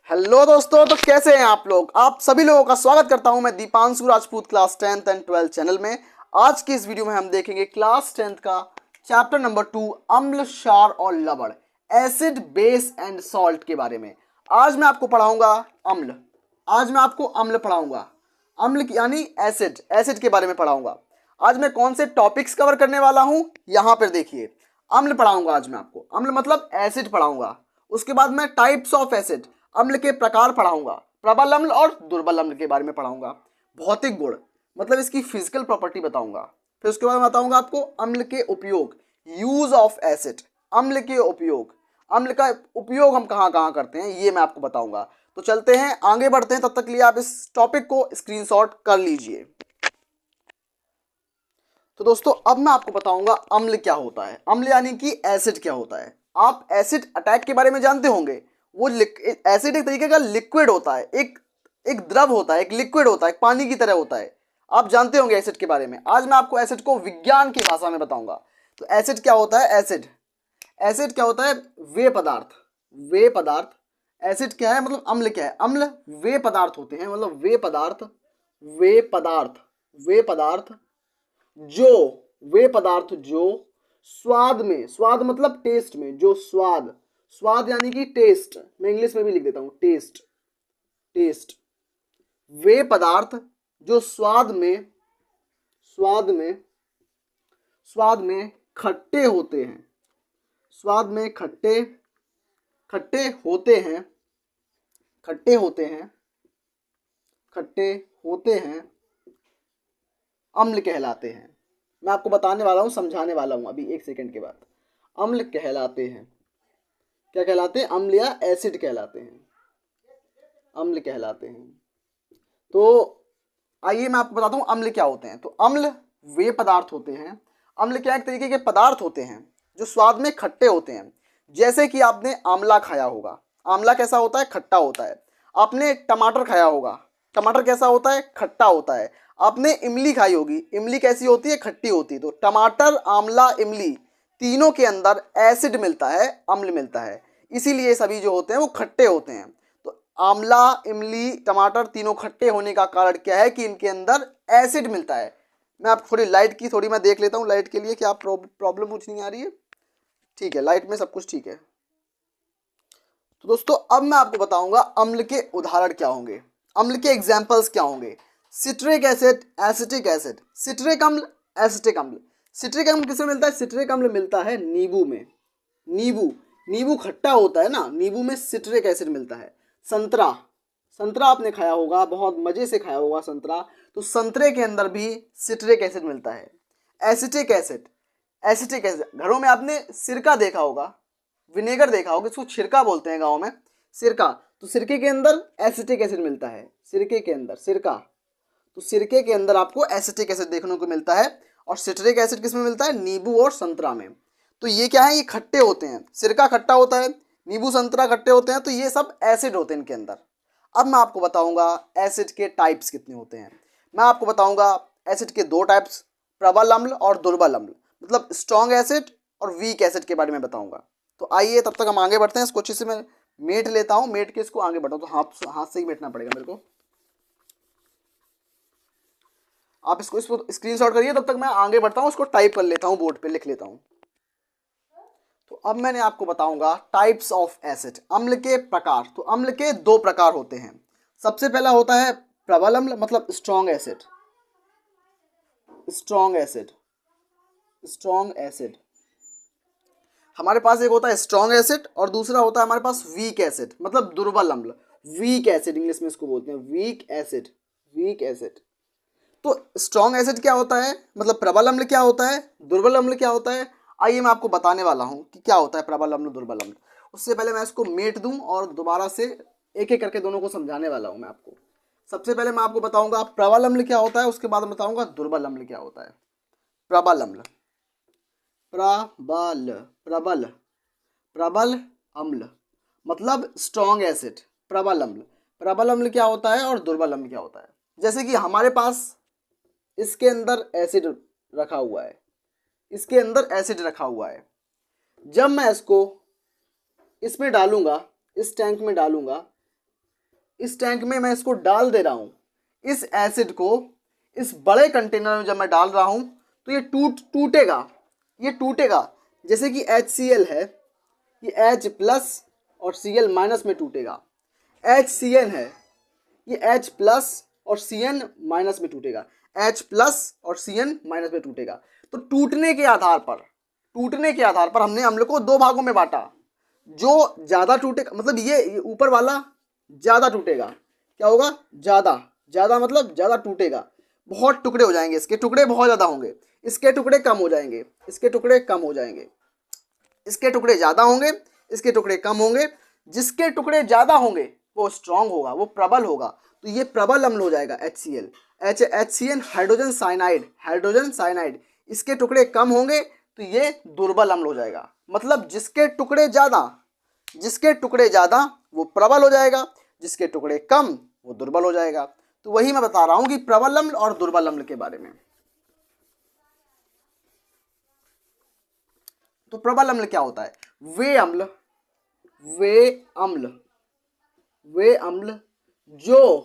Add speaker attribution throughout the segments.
Speaker 1: Hello दोस्तों, तो कैसे हैं आप लोग। आप सभी लोगों का स्वागत करता हूं मैं Deepanshu Rajput class 10th and 12th channel में। आज की इस वीडियो में हम देखेंगे क्लास 10th का चैप्टर नंबर 2 अम्ल, क्षार और लवण, एसिड, बेस एंड सॉल्ट के बारे में। आज मैं आपको पढ़ाऊंगा अम्ल। आज मैं आपको अम्ल पढ़ाऊंगा, अम्ल यानी एसिड, एसिड के बारे में पढ़ाऊंगा। आज मैं कौन से टॉपिक्स कवर करने वाला हूं, यहां पर देखिए। अम्ल पढ़ाऊंगा आज मैं आपको, अम्ल मतलब एसिड पढ़ाऊंगा। उसके बाद मैं टाइप्स ऑफ एसिड, अम्ल के प्रकार पढ़ाऊंगा। प्रबल अम्ल और दुर्बल अम्ल के बारे में पढ़ाऊंगा। भौतिक गुण मतलब इसकी फिजिकल प्रॉपर्टी बताऊंगा। फिर उसके बाद बताऊंगा आपको अम्ल के उपयोग, यूज ऑफ एसिड, अम्ल के उपयोग, अम्ल का उपयोग हम कहाँ कहाँ करते हैं ये मैं आपको बताऊंगा। तो चलते हैं, आगे बढ़ते हैं। तब तक के लिए आप इस टॉपिक को स्क्रीनशॉट कर लीजिए। तो दोस्तों, अब मैं आपको बताऊंगा अम्ल क्या होता है, अम्ल यानी कि एसिड क्या होता है। आप एसिड अटैक के बारे में जानते होंगे। वो एसिड एक तरीके का लिक्विड होता है, एक एक द्रव होता है, एक लिक्विड होता है, एक पानी की तरह होता है। आप जानते होंगे एसिड के बारे में। आज मैं आपको एसिड को विज्ञान की भाषा में बताऊंगा। तो एसिड क्या होता है, एसिड एसिड क्या होता है, वे पदार्थ, वे पदार्थ। एसिड क्या है मतलब अम्ल क्या है, अम्ल वे पदार्थ होते हैं, मतलब वे पदार्थ, वे पदार्थ, वे पदार्थ जो, वे पदार्थ जो स्वाद में, स्वाद मतलब टेस्ट में, जो स्वाद, स्वाद यानी कि टेस्ट, मैं इंग्लिश में भी लिख देता हूं टेस्ट, टेस्ट। वे पदार्थ जो स्वाद में, स्वाद में, स्वाद में खट्टे होते हैं, स्वाद में खट्टे, खट्टे होते हैं, खट्टे होते हैं, खट्टे होते हैं, अम्ल कहलाते हैं। मैं आपको बताने वाला हूं, समझाने वाला हूं अभी एक सेकंड के बाद। अम्ल कहलाते हैं, क्या कहलाते हैं, अम्ल या एसिड कहलाते हैं, अम्ल कहलाते हैं। तो आइए मैं आपको बताता हूं अम्ल क्या होते हैं। तो अम्ल वे पदार्थ होते हैं। अम्ल क्या एक तरीके के पदार्थ होते हैं जो स्वाद में खट्टे होते हैं। जैसे कि आपने आंवला खाया होगा, आंवला कैसा होता है, खट्टा होता है। आपने टमाटर खाया होगा, टमाटर कैसा होता है, खट्टा होता है। आपने इमली खाई होगी, इमली कैसी होती है, खट्टी होती है। तो टमाटर, आंवला, इमली, तीनों के अंदर एसिड मिलता है, अम्ल मिलता है। इसीलिए सभी जो होते हैं वो खट्टे होते हैं। तो आंवला, इमली, टमाटर तीनों खट्टे होने का कारण क्या है कि इनके अंदर एसिड मिलता है। मैं आप थोड़ी लाइट की थोड़ी मैं देख लेता हूँ लाइट के लिए, क्या प्रॉब्लम कुछ नहीं आ रही है। ठीक है, लाइट में सब कुछ ठीक है। तो दोस्तों, अब मैं आपको बताऊंगा अम्ल के उदाहरण क्या होंगे, अम्ल के एग्जाम्पल्स क्या होंगे। Citric acid, acetic acid, citric अम्ल, एसिटिक अम्ल। सिट्रिक अम्ल किसमें मिलता है, सिट्रिक अम्ल मिलता है नींबू में। नींबू, नींबू खट्टा होता है ना, नींबू में सिट्रिक एसिड मिलता है। संतरा, संतरा आपने खाया होगा, बहुत मजे से खाया होगा संतरा, तो संतरे के अंदर भी सिट्रिक एसिड मिलता है। एसिटिक एसिड, एसिटिक एसिड, घरों में आपने सिरका देखा होगा, विनेगर देखा होगा, इसको छिरका बोलते हैं गाँव में, सिरका। तो सिरके के अंदर एसिटिक एसिड मिलता है, सिरके के अंदर सिरका। तो सिरके के अंदर आपको एसिटिक एसिड देखने को मिलता है। और सिट्रिक एसिड किसमें मिलता है, नींबू और संतरा में। तो ये क्या है, ये खट्टे होते हैं, सिरका खट्टा होता है, नींबू संतरा खट्टे होते हैं, तो ये सब एसिड होते हैं इनके अंदर। अब मैं आपको बताऊंगा एसिड के टाइप्स कितने होते हैं। मैं आपको बताऊंगा एसिड के दो टाइप्स, प्रबल अम्ल और दुर्बल अम्ल, मतलब स्ट्रॉन्ग एसिड और वीक एसिड के बारे में बताऊंगा। तो आइए तब तक हम आगे बढ़ते हैं। इसको अच्छे से मैं मेट लेता हूँ, मेट के इसको आगे बढ़ाऊँ, तो हाथ से ही मेटना पड़ेगा मेरे को। आप इसको स्क्रीनशॉट करिए, तब तक मैं आगे बढ़ता हूँ, उसको टाइप कर लेता हूँ, बोर्ड पे लिख लेता हूँ। तो अब मैंने आपको बताऊंगा टाइप्स ऑफ एसिड, अम्ल के प्रकार। तो अम्ल के दो प्रकार होते हैं। सबसे पहला होता है प्रबल अम्ल, मतलब strong acid, strong acid, strong acid. हमारे पास एक होता है स्ट्रॉन्ग एसिड और दूसरा होता है हमारे पास वीक एसिड, मतलब दुर्बल अम्ल, वीक एसिड इंग्लिश में इसको बोलते हैं, वीक एसिड, वीक एसिड। तो स्ट्रॉन्ग एसिड क्या होता है, मतलब प्रबल अम्ल क्या होता है, दुर्बल अम्ल क्या होता है। आइए मैं आपको बताने वाला हूँ कि क्या होता है प्रबल अम्ल, दुर्बल अम्ल। उससे पहले मैं इसको मेट दूं और दोबारा से एक एक करके दोनों को समझाने वाला हूँ मैं आपको। सबसे पहले मैं आपको बताऊंगा प्रबल अम्ल क्या होता है, उसके बाद बताऊंगा दुर्बल अम्ल क्या होता है। प्रबल अम्ल, प्रबल, प्रबल, प्रबल अम्ल मतलब स्ट्रॉन्ग एसिड। प्रबल अम्ल, प्रबल अम्ल क्या होता है और दुर्बल अम्ल क्या होता है। जैसे कि हमारे पास इसके अंदर एसिड रखा हुआ है, इसके अंदर एसिड रखा हुआ है। जब मैं इसको इसमें डालूंगा, इस टैंक में डालूंगा, इस टैंक में मैं इसको डाल दे रहा हूँ, इस एसिड को इस बड़े कंटेनर में जब मैं डाल रहा हूँ तो ये टूटेगा, ये टूटेगा। जैसे कि HCl है, ये H प्लस और Cl माइनस में टूटेगा। HCl है, ये H प्लस और Cn माइनस में टूटेगा, H प्लस और Cn माइनस में टूटेगा। तो टूटने के आधार पर हमने अम्ल को दो भागों में बांटा। जो ज़्यादा टूटेगा, मतलब ये ऊपर वाला ज़्यादा टूटेगा, क्या होगा, ज़्यादा मतलब ज़्यादा टूटेगा, बहुत टुकड़े हो जाएंगे, इसके टुकड़े बहुत ज़्यादा होंगे, इसके टुकड़े कम हो जाएंगे, इसके टुकड़े कम हो जाएंगे, इसके टुकड़े ज़्यादा होंगे, इसके टुकड़े कम होंगे। जिसके टुकड़े ज़्यादा होंगे वो स्ट्रांग होगा, वो प्रबल होगा, तो ये प्रबल अम्ल हो जाएगा HCl। HCl hydrogen cyanide. इसके टुकड़े कम होंगे तो ये दुर्बल अम्ल हो जाएगा। मतलब जिसके टुकड़े ज़्यादा वो प्रबल हो जाएगा, जिसके टुकड़े कम वो दुर्बल हो जाएगा। तो वही मैं बता रहा हूँ कि प्रबल अम्ल और दुर्बल अम्ल के बारे में। तो प्रबल अम्ल क्या होता है? वे अम्ल जो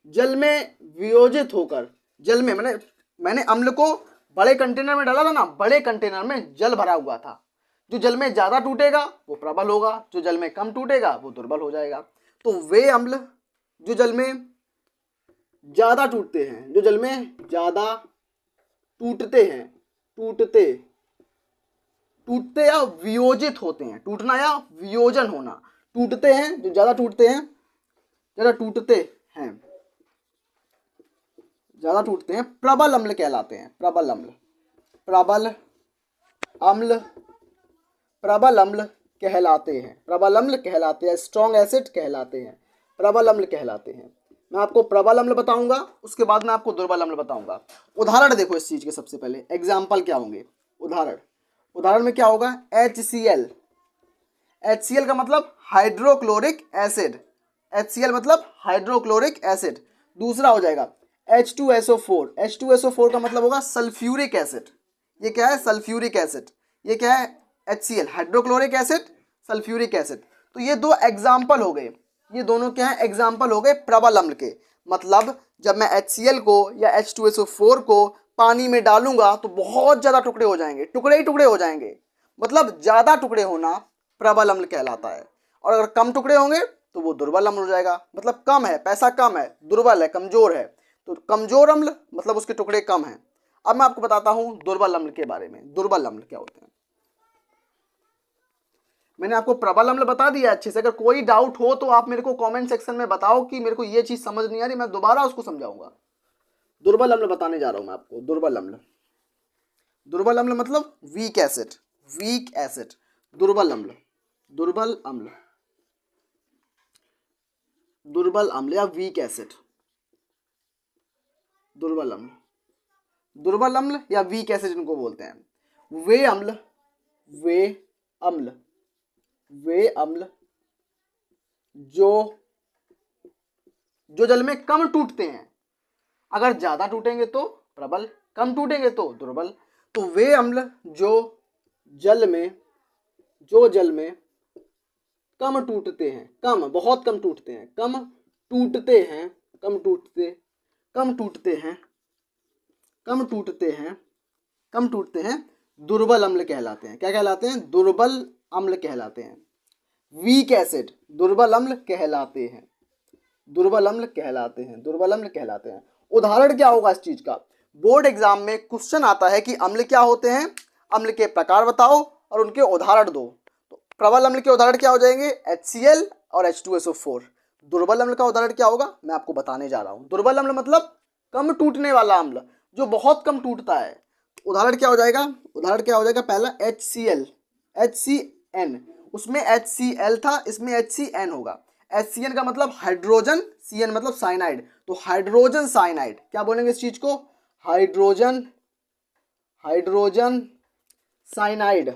Speaker 1: जल में वियोजित होकर, जल में मैंने अम्ल को बड़े कंटेनर में डाला था ना, बड़े कंटेनर में जल भरा हुआ था। जो जल में ज़्यादा टूटेगा वो प्रबल होगा, जो जल में कम टूटेगा वो दुर्बल हो जाएगा। तो वे अम्ल जो जल में ज़्यादा टूटते हैं, जो जल में ज़्यादा टूटते या वियोजित होते हैं, टूटना या वियोजन होना, टूटते हैं, जो ज़्यादा टूटते हैं, प्रबल अम्ल कहलाते हैं। प्रबल अम्ल कहलाते हैं, स्ट्रॉन्ग एसिड कहलाते हैं, प्रबल अम्ल कहलाते हैं। मैं आपको प्रबल अम्ल बताऊंगा, उसके बाद मैं आपको दुर्बल अम्ल बताऊंगा। उदाहरण देखो इस चीज के, सबसे पहले एग्जाम्पल क्या होंगे, उदाहरण में क्या होगा, HCl का मतलब हाइड्रोक्लोरिक एसिड। दूसरा हो जाएगा H2SO4 का मतलब होगा सल्फ्यूरिक एसिड। ये क्या है, सल्फ्यूरिक एसिड। ये क्या है, HCl hydrochloric acid, sulphuric acid. तो ये दो एग्जाम्पल हो गए, ये दोनों क्या है, एग्जाम्पल हो गए प्रबल अम्ल के। मतलब जब मैं HCl को या H2SO4 को पानी में डालूंगा तो बहुत ज़्यादा टुकड़े हो जाएंगे, टुकड़े ही टुकड़े हो जाएंगे। मतलब ज़्यादा टुकड़े होना प्रबल अम्ल कहलाता है। और अगर कम टुकड़े होंगे तो वो दुर्बल अम्ल हो जाएगा। मतलब कम है, पैसा कम है, दुर्बल है, कमजोर है, तो कमजोर अम्ल मतलब उसके टुकड़े कम हैं। अब मैं आपको बताता हूं दुर्बल अम्ल के बारे में। दुर्बल अम्ल क्या होते हैं? मैंने आपको प्रबल अम्ल बता दिया अच्छे से। अगर कोई डाउट हो तो आप मेरे को कमेंट सेक्शन में बताओ कि मेरे को ये चीज समझ नहीं आ रही, मैं दोबारा उसको समझाऊंगा। दुर्बल अम्ल बताने जा रहा हूं मैं आपको। दुर्बल अम्ल मतलब वीक एसिड। दुर्बल अम्ल या वीक एसिड। दुर्बल अम्ल या वीक एसिड इनको बोलते हैं। वे अम्ल जो जल में कम टूटते हैं। अगर ज्यादा टूटेंगे तो प्रबल, कम टूटेंगे तो दुर्बल। तो वे अम्ल जो जल में कम टूटते हैं, बहुत कम टूटते हैं, कम टूटते हैं, दुर्बल अम्ल कहलाते हैं। क्या कहलाते हैं? दुर्बल अम्ल कहलाते हैं। वीक एसिड दुर्बल अम्ल कहलाते हैं। उदाहरण क्या होगा इस चीज का? बोर्ड एग्जाम में क्वेश्चन आता है कि अम्ल क्या होते हैं, अम्ल के प्रकार बताओ और उनके उदाहरण दो। तो प्रबल अम्ल के उदाहरण क्या हो जाएंगे? HCl और H2SO4। दुर्बल अम्ल का उदाहरण क्या होगा, मैं आपको बताने जा रहा हूं। दुर्बल अम्ल मतलब कम टूटने वाला अम्ल, जो बहुत कम टूटता है। उदाहरण क्या हो जाएगा? पहला HCN, उसमें HCl था, इसमें HCN होगा। HCN का मतलब हाइड्रोजन, CN मतलब साइनाइड। तो हाइड्रोजन साइनाइड, क्या बोलेंगे इस चीज को? हाइड्रोजन साइनाइड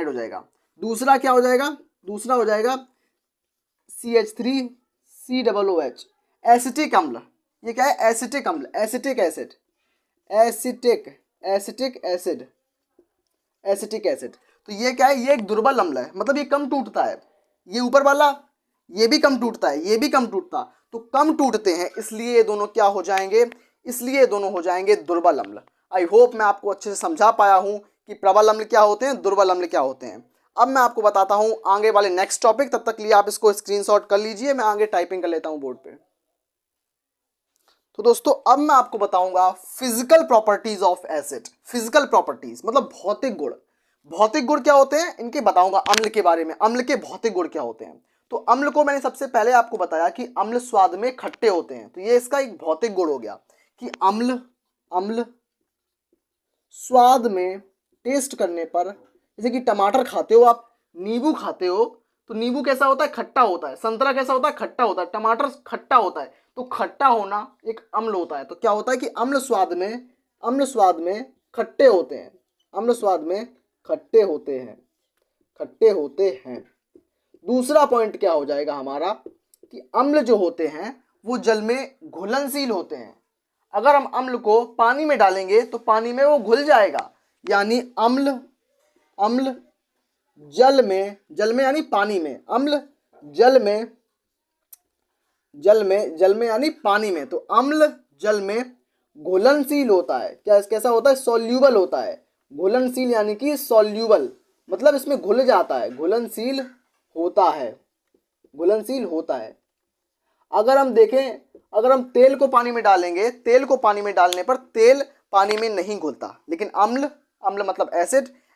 Speaker 1: हो जाएगा। दूसरा क्या हो जाएगा? CH3COOH, एसिटिक अम्ल। ये क्या है? एसिटिक अम्ल, एसिटिक एसिड। तो ये क्या है, ये एक दुर्बल अम्ल है, मतलब ये कम टूटता है। ये ऊपर वाला ये भी कम टूटता है, ये भी कम टूटता, तो कम टूटते हैं, इसलिए ये दोनों क्या हो जाएंगे, इसलिए ये दोनों हो जाएंगे दुर्बल अम्ल। आई होप मैं आपको अच्छे से समझा पाया हूं कि प्रबल अम्ल क्या होते हैं, दुर्बल अम्ल क्या होते हैं। अब मैं आपको बताता हूं आगे वाले नेक्स्ट टॉपिक, तब तक लिए आप इसको स्क्रीनशॉट कर लीजिए, मैं आगे टाइपिंग कर लेता हूं बोर्ड पे। तो दोस्तों अब मैं आपको बताऊंगा physical properties of acid. Physical properties मतलब भौतिक गुण। भौतिक गुण क्या होते हैं इनके बताऊंगा, अम्ल के बारे में, अम्ल के भौतिक गुण क्या होते हैं। तो अम्ल को मैंने सबसे पहले आपको बताया कि अम्ल स्वाद में खट्टे होते हैं, तो ये इसका एक भौतिक गुण हो गया कि अम्ल अम्ल स्वाद में टेस्ट करने पर, जैसे कि टमाटर खाते हो आप, नींबू खाते हो, तो नींबू कैसा होता है, खट्टा होता है। संतरा कैसा होता है, खट्टा होता है। टमाटर खट्टा होता है, तो खट्टा होना एक अम्ल होता है। तो क्या होता है कि अम्ल स्वाद में खट्टे होते हैं, अम्ल स्वाद में खट्टे होते हैं, खट्टे होते हैं। दूसरा पॉइंट क्या हो जाएगा हमारा कि अम्ल जो होते हैं वो जल में घुलनशील होते हैं। अगर हम अम्ल को पानी में डालेंगे तो पानी में वो घुल जाएगा, यानी अम्ल जल में यानी पानी में, अम्ल जल में यानी पानी में, तो अम्ल जल में घुलनशील होता है। कैसा होता है, सॉल्यूबल होता है। घुलनशील यानी कि सॉल्यूबल, मतलब इसमें घुल जाता है, घुलनशील होता है। अगर हम देखें, अगर हम तेल को पानी में डालेंगे, तेल को पानी में डालने पर तेल पानी में नहीं घुलता, लेकिन अम्ल मतलब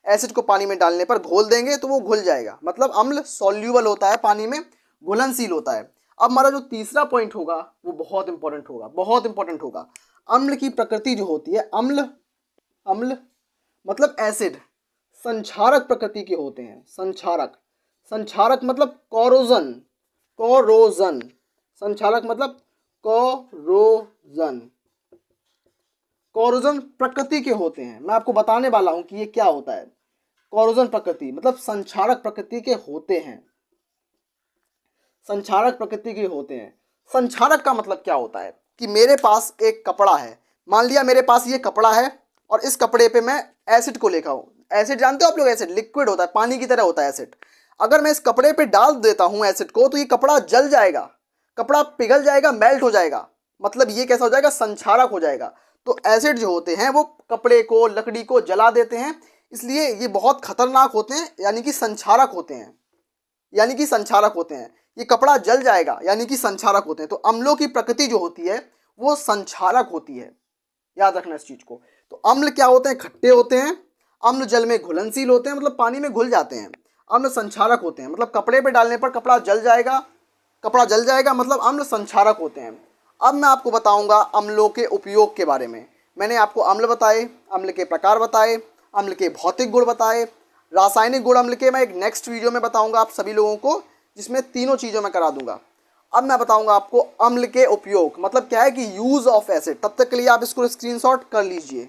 Speaker 1: एसिड को पानी में डालने पर घोल देंगे तो वो घुल जाएगा, मतलब अम्ल सॉल्यूबल होता है, पानी में घुलनशील होता है। अब हमारा जो तीसरा पॉइंट होगा वो बहुत इंपॉर्टेंट होगा। अम्ल की प्रकृति जो होती है, अम्ल मतलब एसिड संक्षारक प्रकृति के होते हैं। संक्षारक मतलब कोरोजन, संक्षारक मतलब कोरोजन प्रकृति के होते हैं। मैं आपको बताने वाला हूं कि ये क्या होता है। कोरोजन प्रकृति मतलब संक्षारक प्रकृति के होते हैं, संक्षारक का मतलब क्या होता है कि मेरे पास एक कपड़ा है, मान लिया मेरे पास ये कपड़ा है और इस कपड़े पे मैं एसिड को लेकर हूं। एसिड जानते हो आप लोग, एसिड लिक्विड होता है, पानी की तरह होता है एसिड। अगर मैं इस कपड़े पे डाल देता हूं एसिड को, तो ये कपड़ा जल जाएगा, कपड़ा पिघल जाएगा, मेल्ट हो जाएगा, मतलब ये कैसा हो जाएगा, संक्षारक हो जाएगा। तो एसिड जो होते हैं वो कपड़े को, लकड़ी को जला देते हैं, इसलिए ये बहुत खतरनाक होते हैं, यानी कि संक्षारक होते हैं, ये कपड़ा जल जाएगा यानी कि संक्षारक होते हैं। तो अम्लों की प्रकृति जो होती है वो संक्षारक होती है, याद रखना इस चीज को। तो अम्ल क्या होते हैं, खट्टे होते हैं। अम्ल जल में घुलनशील होते हैं, मतलब पानी में घुल जाते हैं। अम्ल संक्षारक होते हैं, मतलब कपड़े पे डालने पर कपड़ा जल जाएगा, मतलब अम्ल संक्षारक होते हैं। अब मैं आपको बताऊंगा अम्लों के उपयोग के बारे में। मैंने आपको अम्ल बताए, अम्ल के प्रकार बताए, अम्ल के भौतिक गुण बताए, रासायनिक गुण अम्ल के मैं एक नेक्स्ट वीडियो में बताऊंगा आप सभी लोगों को, जिसमें तीनों चीज़ों में करा दूंगा। अब मैं बताऊंगा आपको अम्ल के उपयोग, मतलब क्या है कि यूज ऑफ एसिड। तब तक के लिए आप इसको स्क्रीनशॉट कर लीजिए।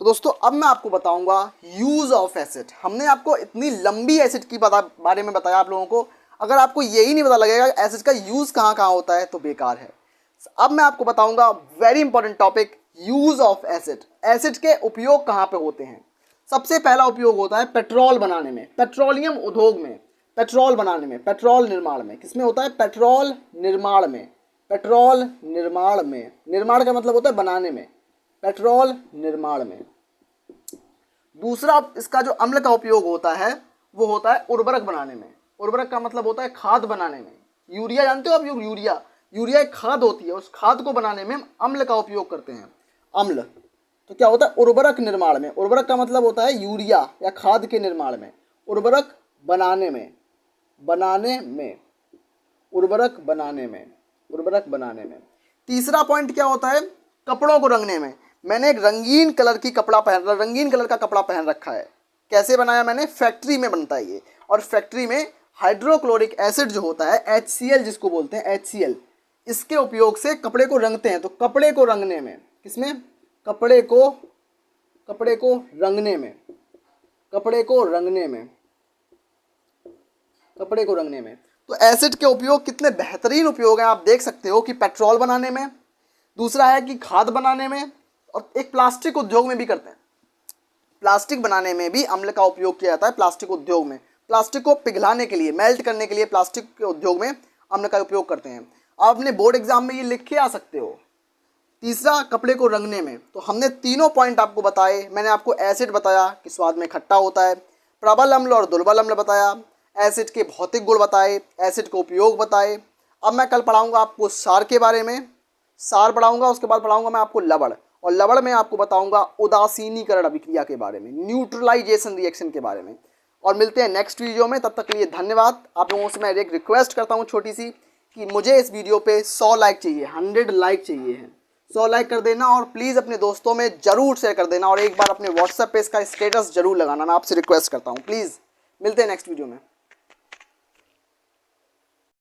Speaker 1: तो दोस्तों अब मैं आपको बताऊंगा यूज ऑफ एसिड। हमने आपको इतनी लंबी एसिड की बारे में बताया आप लोगों को, अगर आपको यही नहीं पता लगेगा एसिड का यूज कहाँ कहाँ होता है तो बेकार है। अब मैं आपको बताऊंगा very important topic, use of acid. Acid के उपयोग कहाँ पे होते हैं। सबसे पहला उपयोग होता है पेट्रोल बनाने में, पेट्रोलियम उद्योग में, पेट्रोल बनाने में, पेट्रोल निर्माण में। किसमें होता है, पेट्रोल निर्माण में, निर्माण का मतलब होता है बनाने में, पेट्रोल निर्माण में। दूसरा इसका जो अम्ल का उपयोग होता है वो होता है उर्वरक बनाने में। उर्वरक का मतलब होता है खाद बनाने में। यूरिया जानते हो आप, यूरिया एक खाद होती है, उस खाद को बनाने में हम अम्ल का उपयोग करते हैं। अम्ल तो क्या होता है, उर्वरक निर्माण में। उर्वरक का मतलब होता है यूरिया या खाद के निर्माण में, उर्वरक बनाने में, उर्वरक बनाने में। तीसरा पॉइंट क्या होता है, कपड़ों को रंगने में। मैंने एक रंगीन कलर का कपड़ा पहन रखा है। कैसे बनाया मैंने, फैक्ट्री में बनता है ये, और फैक्ट्री में हाइड्रोक्लोरिक एसिड जो होता है, HCl जिसको बोलते हैं, HCl, इसके उपयोग से कपड़े को रंगते हैं। तो कपड़े को रंगने में, किसमें, कपड़े को रंगने में। तो एसिड के उपयोग कितने बेहतरीन उपयोग हैं, आप देख सकते हो कि पेट्रोल बनाने में, दूसरा है कि खाद बनाने में, और एक प्लास्टिक उद्योग में भी करते हैं। प्लास्टिक बनाने में भी अम्ल का उपयोग किया जाता है। प्लास्टिक उद्योग में प्लास्टिक को पिघलाने के लिए, मेल्ट करने के लिए प्लास्टिक के उद्योग में अम्ल का उपयोग करते हैं। आप अपने बोर्ड एग्जाम में ये लिख के आ सकते हो। तीसरा, कपड़े को रंगने में, तो हमने तीनों पॉइंट आपको बताए। मैंने आपको एसिड बताया कि स्वाद में खट्टा होता है, प्रबल अम्ल और दुर्बल अम्ल बताया, एसिड के भौतिक गुण बताए, एसिड का उपयोग बताए। अब मैं कल पढ़ाऊंगा आपको सार के बारे में, सार पढ़ाऊंगा, उसके बाद पढ़ाऊंगा मैं आपको लवण, और लवण में आपको बताऊंगा उदासीनीकरण अभिक्रिया के बारे में, न्यूट्रलाइजेशन रिएक्शन के बारे में। और मिलते हैं नेक्स्ट वीडियो में, तब तक के लिए धन्यवाद। आप लोगों से मैं एक रिक्वेस्ट करता हूँ छोटी सी, कि मुझे इस वीडियो पे 100 लाइक चाहिए, 100 लाइक चाहिए है। 100 लाइक कर देना और प्लीज़ अपने दोस्तों में जरूर शेयर कर देना, और एक बार अपने व्हाट्सएप पे इसका स्टेटस जरूर लगाना, मैं आपसे रिक्वेस्ट करता हूँ प्लीज़। मिलते हैं नेक्स्ट वीडियो में।